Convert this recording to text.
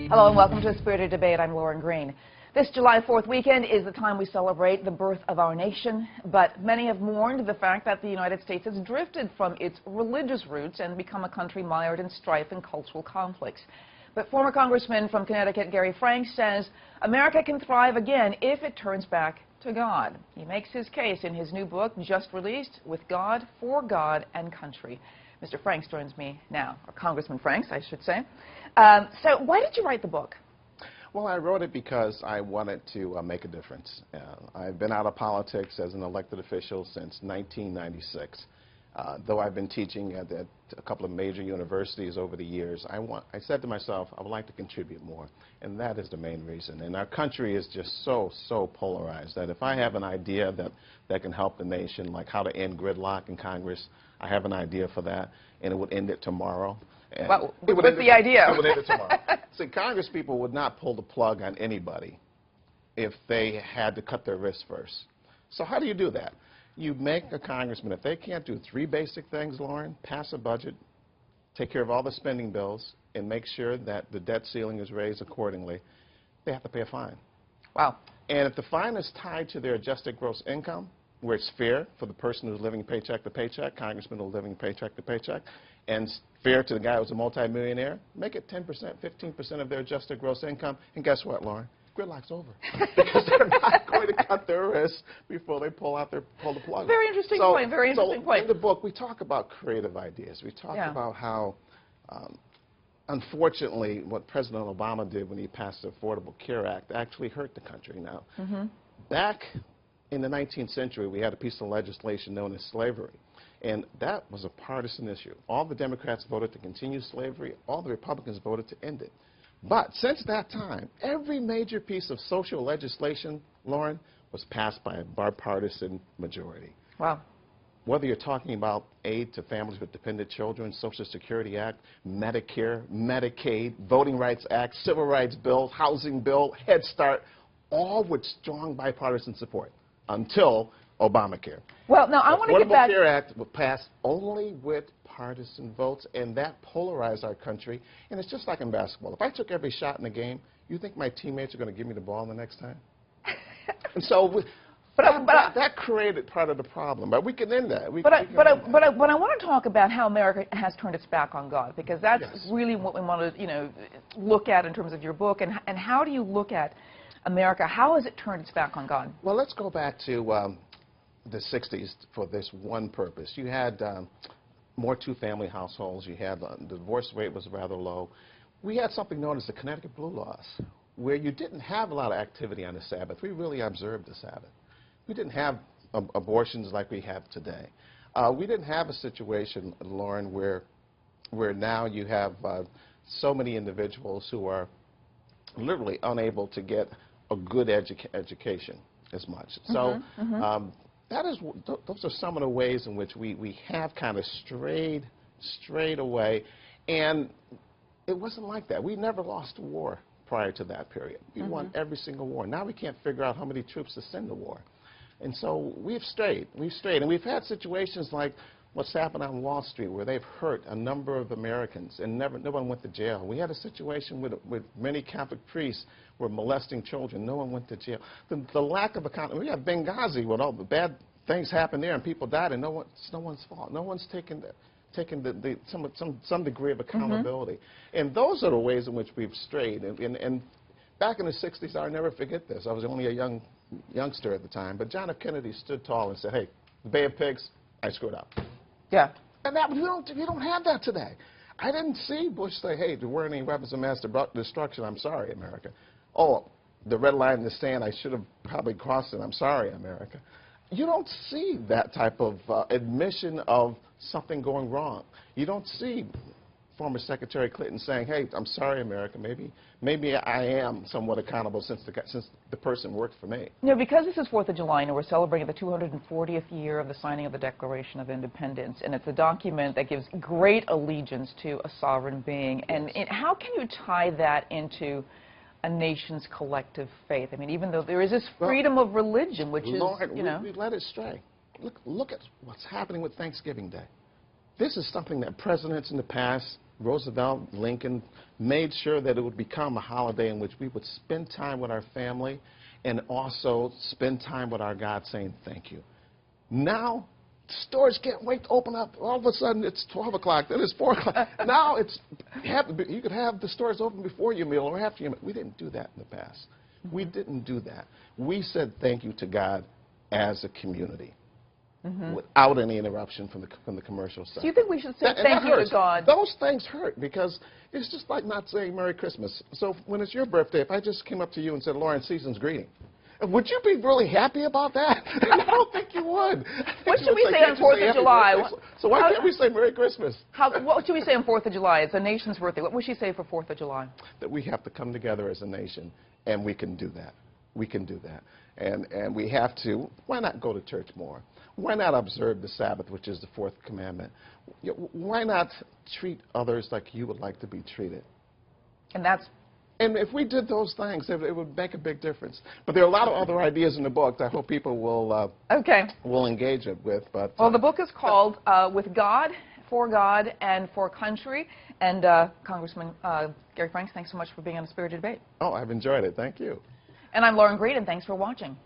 Hello and welcome to Spirited Debate. I'm Lauren Green. This July 4th weekend is the time we celebrate the birth of our nation, but many have mourned the fact that the United States has drifted from its religious roots and become a country mired in strife and cultural conflicts. But former Congressman from Connecticut Gary Franks says America can thrive again if it turns back to God. He makes his case in his new book, just released, With God, For God, and Country. Mr. Franks joins me now, or Congressman Franks, I should say. So why did you write the book? Well, I wrote it because I wanted to make a difference. I've been out of politics as an elected official since 1996. Though I've been teaching at a couple of major universities over the years, I said to myself, I would like to contribute more, and that is the main reason. And our country is just so polarized that if I have an idea that can help the nation, like how to end gridlock in Congress, I have an idea for that, and it would end it tomorrow. Well, what's the idea? It would end it tomorrow. See, Congress people would not pull the plug on anybody if they had to cut their wrists first. So how do you do that? You make a congressman, if they can't do three basic things, Lauren: pass a budget, take care of all the spending bills, and make sure that the debt ceiling is raised accordingly, they have to pay a fine. Wow. And if the fine is tied to their adjusted gross income, where it's fair for the person who's living paycheck to paycheck, congressmen who are living paycheck to paycheck, and fair to the guy who's a multimillionaire, make it 10%, 15% of their adjusted gross income, and guess what, Lauren? Gridlock's over. Because they're not going to cut their wrists before they pull the plug. Very interesting point, very interesting point. In the book, we talk about creative ideas. We talk about how, unfortunately, what President Obama did when he passed the Affordable Care Act actually hurt the country now. Back in the 19th century, we had a piece of legislation known as slavery. And that was a partisan issue. All the Democrats voted to continue slavery. All the Republicans voted to end it. But since that time, every major piece of social legislation, Lauren, was passed by a bipartisan majority. Wow. Whether you're talking about aid to families with dependent children, Social Security Act, Medicare, Medicaid, Voting Rights Act, Civil Rights Bill, Housing Bill, Head Start, all with strong bipartisan support until Obamacare. Well, now I want to get back. The Affordable Care Act was passed only with partisan votes, and that polarized our country. And it's just like in basketball. If I took every shot in the game, you think my teammates are going to give me the ball the next time? And so that created part of the problem. But we can end that. But I want to talk about how America has turned its back on God, because that's really what we want to, look at in terms of your book. And how do you look at America? How has it turned its back on God? Well, let's go back to the 60s for this one purpose. You had more two-family households. You had the divorce rate was rather low. We had something known as the Connecticut Blue Laws, where you didn't have a lot of activity on the Sabbath. We really observed the Sabbath. We didn't have abortions like we have today. We didn't have a situation, Lauren, where now you have so many individuals who are literally unable to get a good education as much. So those are some of the ways in which we have kind of strayed away. And it wasn't like that. We never lost a war prior to that period. We won every single war. Now we can't figure out how many troops to send to war. And so we've strayed. And we've had situations like what's happened on Wall Street, where they've hurt a number of Americans and no one went to jail. We had a situation with many Catholic priests were molesting children. No one went to jail. The lack of accountability. We have Benghazi, when all the bad things happened there and people died, and it's no one's fault. No one's taken some degree of accountability. And those are the ways in which we've strayed. And back in the 60s, I'll never forget this. I was only a youngster at the time, but John F. Kennedy stood tall and said, hey, the Bay of Pigs, I screwed up. Yeah. And you don't have that today. I didn't see Bush say, hey, there weren't any weapons of mass destruction. I'm sorry, America. Oh, the red line in the sand, I should have probably crossed it. I'm sorry, America. You don't see that type of admission of something going wrong. You don't see former Secretary Clinton saying, hey, I'm sorry, America, maybe I am somewhat accountable since the person worked for me. Because this is 4th of July and we're celebrating the 240th year of the signing of the Declaration of Independence, and it's a document that gives great allegiance to a sovereign being. And how can you tie that into a nation's collective faith? I mean, even though there is this freedom of religion, which Lord, is, we let it stray. look at what's happening with Thanksgiving Day. This is something that presidents in the past, Roosevelt, Lincoln, made sure that it would become a holiday in which we would spend time with our family and also spend time with our God saying thank you. Now, stores can't wait to open up. All of a sudden, it's 12 o'clock, then it's 4 o'clock. Now, you could have the stores open before your meal or after your meal. We didn't do that in the past. We didn't do that. We said thank you to God as a community. Without any interruption from the commercial sector. Do you think we should say thank you to God? Those things hurt because it's just like not saying Merry Christmas. So when it's your birthday, if I just came up to you and said, Lauren, season's greeting, would you be really happy about that? I don't think you would. What should we say on 4th of July? So why can't we say Merry Christmas? What should we say on 4th of July? It's a nation's birthday. What would she say for 4th of July? That we have to come together as a nation, and we can do that. We can do that. And we have to, why not go to church more? Why not observe the Sabbath, which is the 4th commandment? Why not treat others like you would like to be treated? And if we did those things, it would make a big difference. But there are a lot of other ideas in the book that I hope people will engage with. But well, the book is called With God, and For Country. And Congressman Gary Franks, thanks so much for being on A Spirited Debate. Oh, I've enjoyed it. Thank you. And I'm Lauren Green, and thanks for watching.